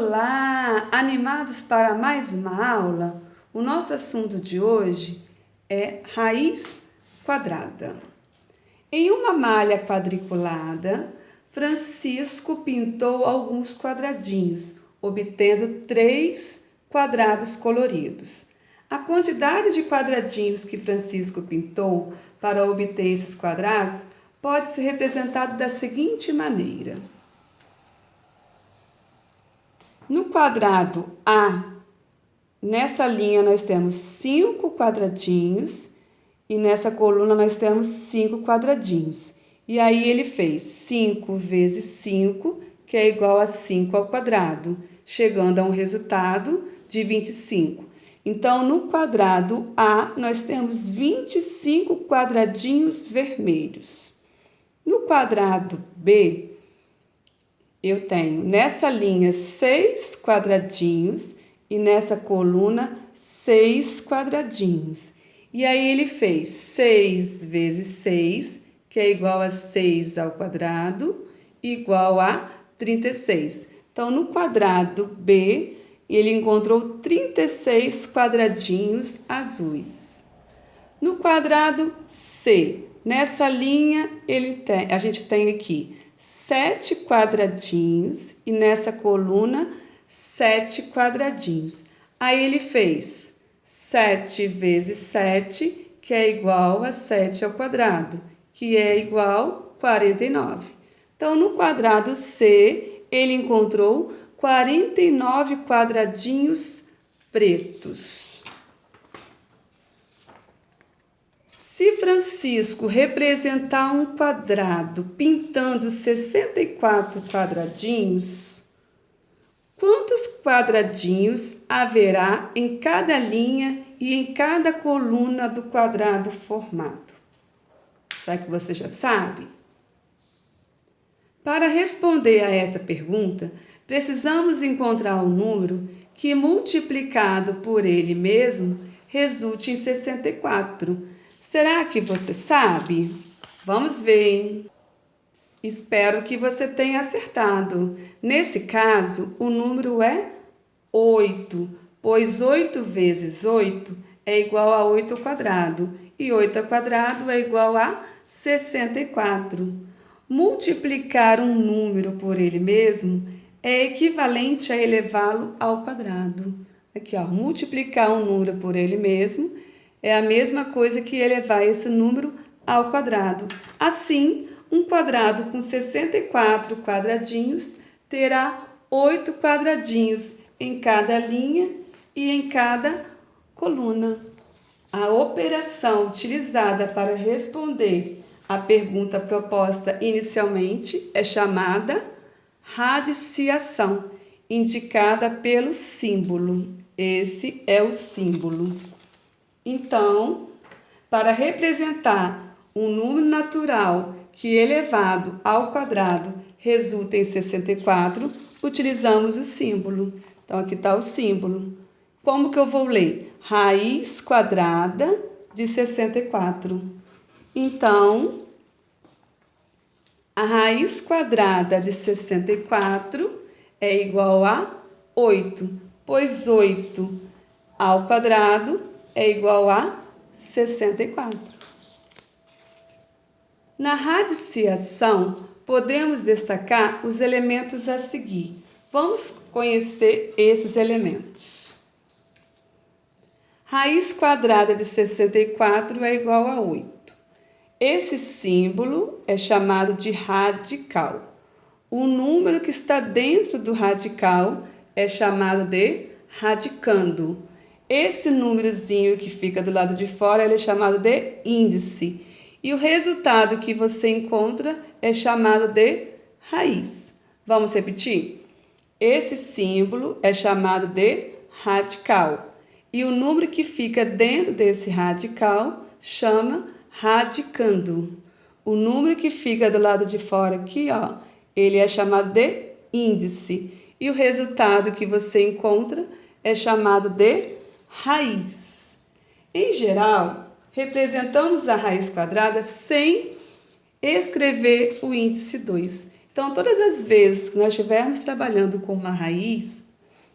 Olá! Animados para mais uma aula? O nosso assunto de hoje é raiz quadrada. Em uma malha quadriculada, Francisco pintou alguns quadradinhos, obtendo 3 quadrados coloridos. A quantidade de quadradinhos que Francisco pintou para obter esses quadrados pode ser representada da seguinte maneira. No quadrado A, nessa linha nós temos 5 quadradinhos e nessa coluna nós temos 5 quadradinhos. E aí ele fez 5 vezes 5, que é igual a 5 ao quadrado, chegando a um resultado de 25. Então, no quadrado A, nós temos 25 quadradinhos vermelhos. No quadrado B, eu tenho nessa linha 6 quadradinhos e nessa coluna 6 quadradinhos. E aí ele fez 6 vezes 6, que é igual a 6 ao quadrado, igual a 36. Então, no quadrado B, ele encontrou 36 quadradinhos azuis. No quadrado C, nessa linha, a gente tem aqui 7 quadradinhos e nessa coluna 7 quadradinhos. Aí ele fez 7 vezes 7, que é igual a 7 ao quadrado, que é igual a 49. Então, no quadrado C, ele encontrou 49 quadradinhos pretos. Se Francisco representar um quadrado pintando 64 quadradinhos, quantos quadradinhos haverá em cada linha e em cada coluna do quadrado formado? Será que você já sabe? Para responder a essa pergunta, precisamos encontrar um número que, multiplicado por ele mesmo, resulte em 64. Será que você sabe? Vamos ver, hein? Espero que você tenha acertado. Nesse caso, o número é 8, pois 8 vezes 8 é igual a 8 ao quadrado, e 8 ao quadrado é igual a 64. Multiplicar um número por ele mesmo é equivalente a elevá-lo ao quadrado. Aqui, ó, multiplicar um número por ele mesmo é a mesma coisa que elevar esse número ao quadrado. Assim, um quadrado com 64 quadradinhos terá 8 quadradinhos em cada linha e em cada coluna. A operação utilizada para responder a pergunta proposta inicialmente é chamada radiciação, indicada pelo símbolo. Esse é o símbolo. Então, para representar um número natural que elevado ao quadrado resulta em 64, utilizamos o símbolo. Então, aqui está o símbolo. Como que eu vou ler? Raiz quadrada de 64. Então, a raiz quadrada de 64 é igual a 8, pois 8 ao quadrado é igual a 64. Na radiciação, podemos destacar os elementos a seguir. Vamos conhecer esses elementos. Raiz quadrada de 64 é igual a 8. Esse símbolo é chamado de radical. O número que está dentro do radical é chamado de radicando. Esse númerozinho que fica do lado de fora ele é chamado de índice. E o resultado que você encontra é chamado de raiz. Vamos repetir? Esse símbolo é chamado de radical. E o número que fica dentro desse radical chama radicando. O número que fica do lado de fora aqui, ó, ele é chamado de índice. E o resultado que você encontra é chamado de raiz. Em geral, representamos a raiz quadrada sem escrever o índice 2. Então, todas as vezes que nós estivermos trabalhando com uma raiz,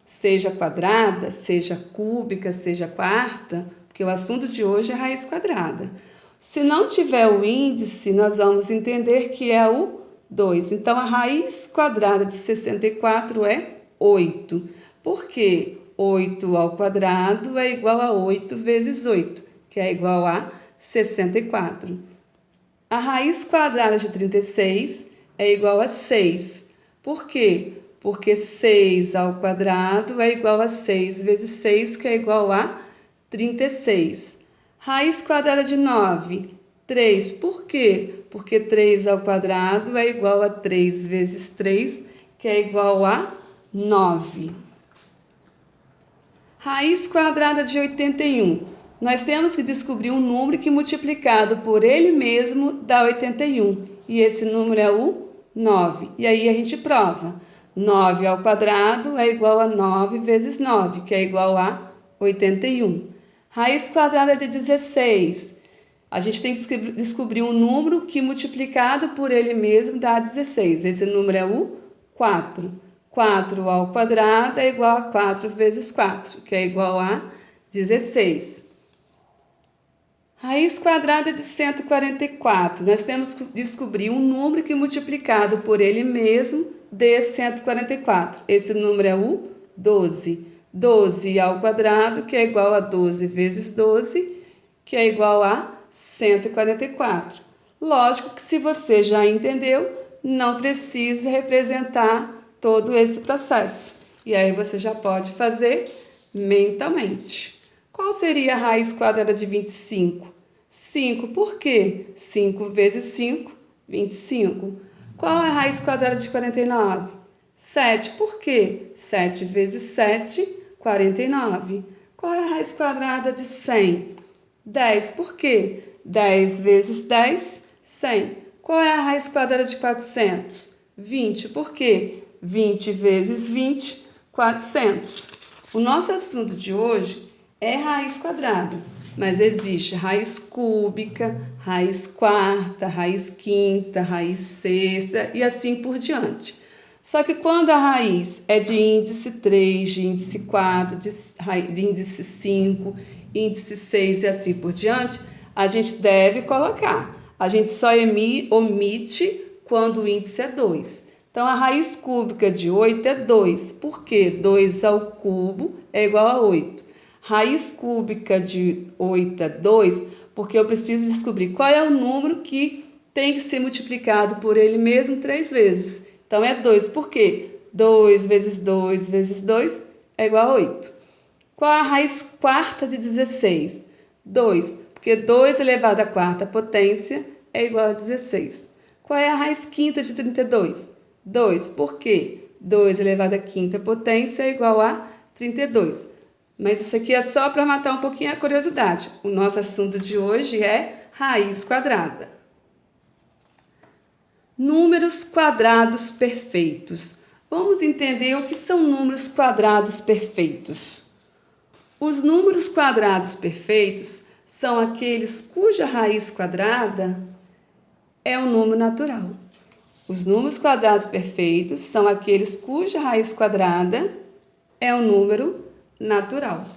seja quadrada, seja cúbica, seja quarta, porque o assunto de hoje é raiz quadrada. Se não tiver o índice, nós vamos entender que é o 2. Então, a raiz quadrada de 64 é 8. Por quê? 8 ao quadrado é igual a 8 vezes 8, que é igual a 64. A raiz quadrada de 36 é igual a 6. Por quê? Porque 6 ao quadrado é igual a 6 vezes 6, que é igual a 36. Raiz quadrada de 9, 3. Por quê? Porque 3 ao quadrado é igual a 3 vezes 3, que é igual a 9. Raiz quadrada de 81. Nós temos que descobrir um número que multiplicado por ele mesmo dá 81. E esse número é o 9. E aí a gente prova. 9 ao quadrado é igual a 9 vezes 9, que é igual a 81. Raiz quadrada de 16. A gente tem que descobrir um número que multiplicado por ele mesmo dá 16. Esse número é o 4. 4 ao quadrado é igual a 4 vezes 4, que é igual a 16. Raiz quadrada de 144. Nós temos que descobrir um número que multiplicado por ele mesmo dê 144. Esse número é o 12. 12 ao quadrado, que é igual a 12 vezes 12, que é igual a 144. Lógico que se você já entendeu, não precisa representar todo esse processo. E aí você já pode fazer mentalmente. Qual seria a raiz quadrada de 25? 5. Por quê? 5 vezes 5, 25. Qual é a raiz quadrada de 49? 7. Por quê? 7 vezes 7, 49. Qual é a raiz quadrada de 100? 10. Por quê? 10 vezes 10, 100. Qual é a raiz quadrada de 400? 20. Por quê? 20 vezes 20, 400. O nosso assunto de hoje é raiz quadrada, mas existe raiz cúbica, raiz quarta, raiz quinta, raiz sexta e assim por diante. Só que quando a raiz é de índice 3, de índice 4, de índice 5, índice 6 e assim por diante, a gente deve colocar. A gente só omite quando o índice é 2. Então, a raiz cúbica de 8 é 2. Por quê? 2 ao cubo é igual a 8. Raiz cúbica de 8 é 2, porque eu preciso descobrir qual é o número que tem que ser multiplicado por ele mesmo 3 vezes. Então, é 2. Por quê? 2 vezes 2 vezes 2 é igual a 8. Qual a raiz quarta de 16? 2, porque 2 elevado à quarta potência é igual a 16. Qual é a raiz quinta de 32? 2, por quê? 2 elevado à quinta potência é igual a 32. Mas isso aqui é só para matar um pouquinho a curiosidade. O nosso assunto de hoje é raiz quadrada. Números quadrados perfeitos. Vamos entender o que são números quadrados perfeitos. Os números quadrados perfeitos são aqueles cuja raiz quadrada é um número natural. Os números quadrados perfeitos são aqueles cuja raiz quadrada é um número natural.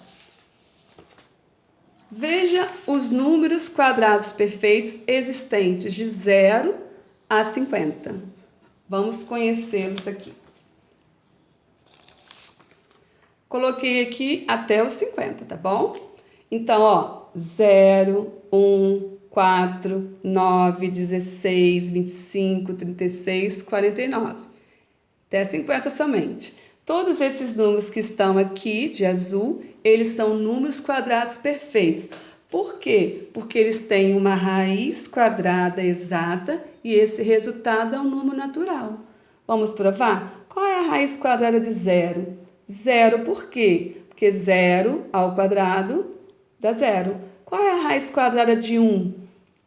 Veja os números quadrados perfeitos existentes de 0 a 50. Vamos conhecê-los aqui. Coloquei aqui até os 50, tá bom? Então, ó, 0, 1, 4, 9, 16, 25, 36, 49. Até 50 somente. Todos esses números que estão aqui de azul, eles são números quadrados perfeitos. Por quê? Porque eles têm uma raiz quadrada exata e esse resultado é um número natural. Vamos provar? Qual é a raiz quadrada de 0? 0 por quê? Porque 0 ao quadrado dá 0. Qual é a raiz quadrada de 1?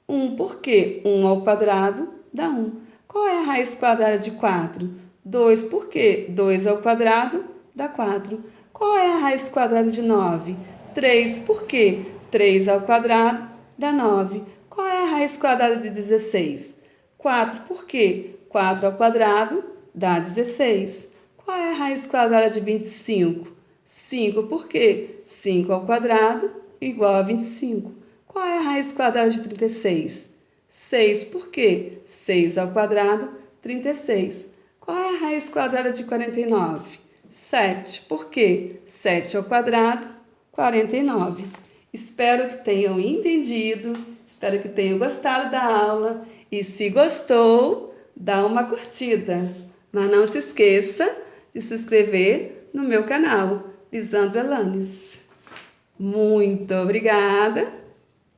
1 por quê? 1 ao quadrado dá 1. Qual é a raiz quadrada de 4? 2 por quê? 2 ao quadrado dá 4. Qual é a raiz quadrada de 9? 3 por quê? 3 ao quadrado dá 9. Qual é a raiz quadrada de 16? 4 por quê? 4 ao quadrado dá 16. Qual Qual é a raiz quadrada de 25? 5, por quê? 5 ao quadrado igual a 25. Qual é a raiz quadrada de 36? 6, por quê? 6 ao quadrado, 36. Qual é a raiz quadrada de 49? 7, por quê? 7 ao quadrado, 49. Espero que tenham entendido, espero que tenham gostado da aula e se gostou, dá uma curtida. Mas não se esqueça de se inscrever no meu canal, Lisandra Lanes. Muito obrigada.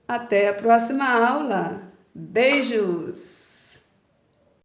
Até a próxima aula. Beijos!